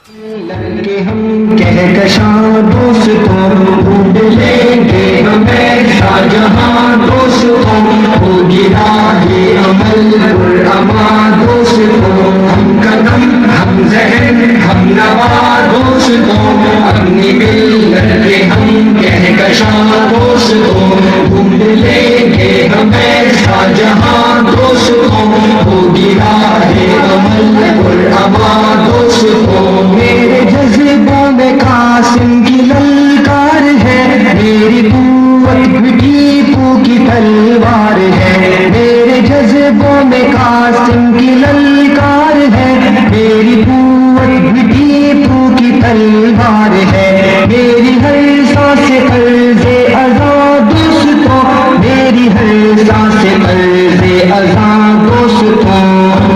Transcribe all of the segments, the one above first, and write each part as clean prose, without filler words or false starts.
کہ ہم کہکشاں دوستوں ڈھونڈ لیں گے ہمیں شاہجہاں دوستوں ہوگی راہ عمل پرامان دوستوں ہم قدم ہم ذہن ہم نوا دوستوں اپنی ملت کے ہم کہکشاں دوستوں ڈھونڈ لیں گے ہمیں شاہجہاں دوستوں ہوگی راہ عمل پرامان دوستوں میرے جذبوں میں قاسم کی للکار ہے میری قوت بھی ٹیپو کی تلوار ہے میرے جذبوں میں قاسم کی للکار ہے میری قوت بھی ٹیپو کی تلوار ہے میری ہر سانس قرض ازاں دوستوں میری ہر سانس قرض ازاں دوستوں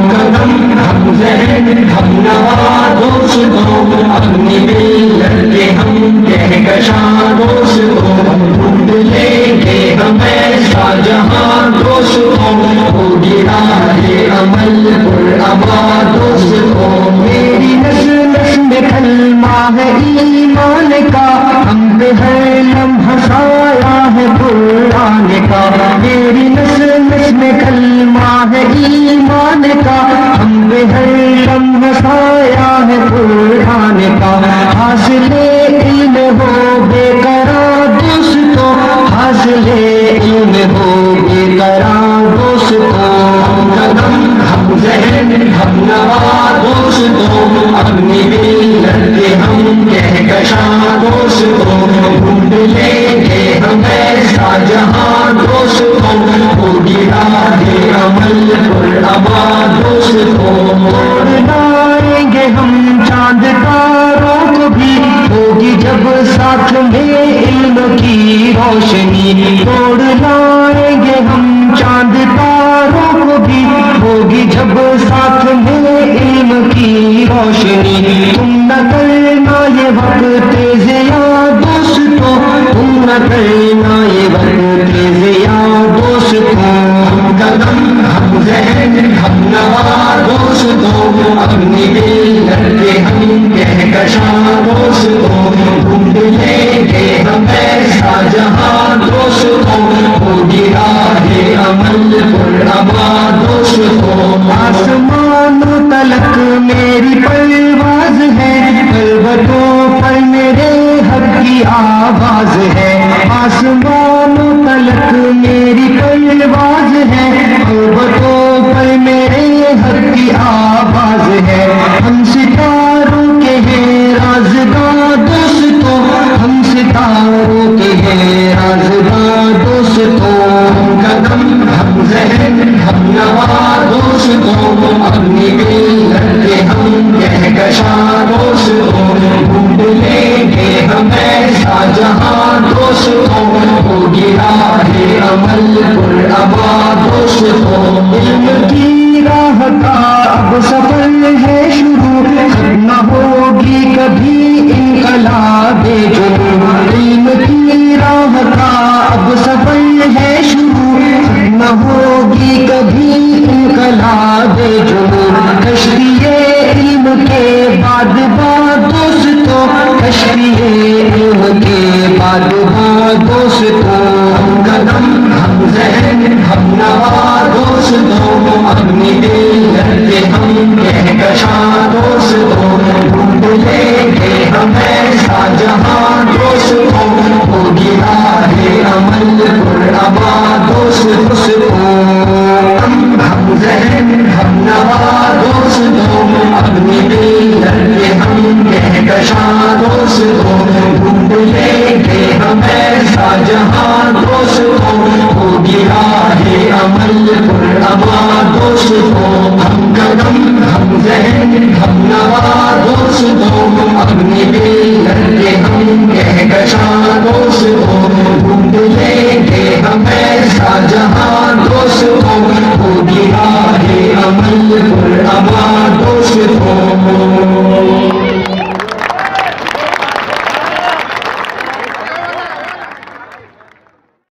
قدم ہم ذہن ہم نوا دوستوں اپنی ملت کے ہم کہکشاں دوستوں ڈھونڈ لیں گے ہمیں شاہجہاں دوستوں ہوگی راہ عمل پرامان دوستوں میری نسل نسل میں کلمہ ہے ایمان کا ہم پہ ہر لمحہ سایہ ہے قرآن کا میری نسل نسل میں کلمہ ہے ایمان کا ہم پہ ہر لمحہ سایہ ہے قرآن کا حاصل علم ہو بے قرار دوستوں حاصل علم ہو بے قرار دوستوں قدم ہم ذہن ہم نوا دوستوں اپنی ملت کے ہم کہکشاں دوستوں ڈھونڈ لیں گے ہمیں شاہجہاں دوستوں ہوگی راہ عمل پرامان دوستوں توڑ لائیں گے ہم چاند تاروں کو بھی ہوگی جب ساتھ میں علم کی روشنی توڑ لائیں گے ہم چاند تاروں کو بھی ہوگی جب ساتھ میں علم کی روشنی تم نہ کرنا یہ وقت ضیاء دوستوں تم نہ کرنا یہ وقت ضیاء دوستوں قدم ہم ذہن ہم نوا دوستوں اپنی ملت کے ہم کہکشاں دوستوں ڈھونڈ لیں گے ہمیں شاہجہاں دوستوں ہوگی راہ عمل پرامان دوستوں آسمانوں تلک میری پرواز ہے پروتوں پر میرے حق کی آواز ہے آسمانوں تلک میری پرواز ہے پروتوں پر میرے حق کی آواز ہے ہم ستاروں کے ہیں رازداں دوستوں ہم ستاروں کے ہیں رازداں دوستوں قدم ہم ذہن ہم نوا دوستوں اپنی ملت کے ہم کہکشاں دوستوں ڈھونڈ لیں گے ہمیں شاہجہاں دوستوں ہوگی راہ عمل پرامان دوستوں علم کی راہ کا اب سفر ہے شروع نہ ہوگی کبھی انقلاب جنوں علم کی راہ کا اب سفر ہے شروع نہ ہوگی کبھی انقلاب جنوں کشتی علم کے بعد دوستوں کشتی علم کے بعد دوستوں قدم ہم ذہن ہم نوا دوستوں اپنی ملت کے ہم کہکشاں دوستوں ڈھونڈ لیں گے ہمیں شاہجہاں دوستوں ہوگی راہ عمل پرامان دوستوں ہم ذہن ہم نوا دوستوں اپنی ملت کے ہم کہکشاں دوستوں ڈھونڈ لیں گے ہمیں شاہجہاں دوستوں ہوگی راہ عمل پرامان دوستوں ہم قدم ہم ذہن ہم نوا دوستوں اپنی ملت کے ہم کہکشاں دوستوں ڈھونڈ لیں گے ہمیں شاہجہاں دوستوں ہوگی راہ عمل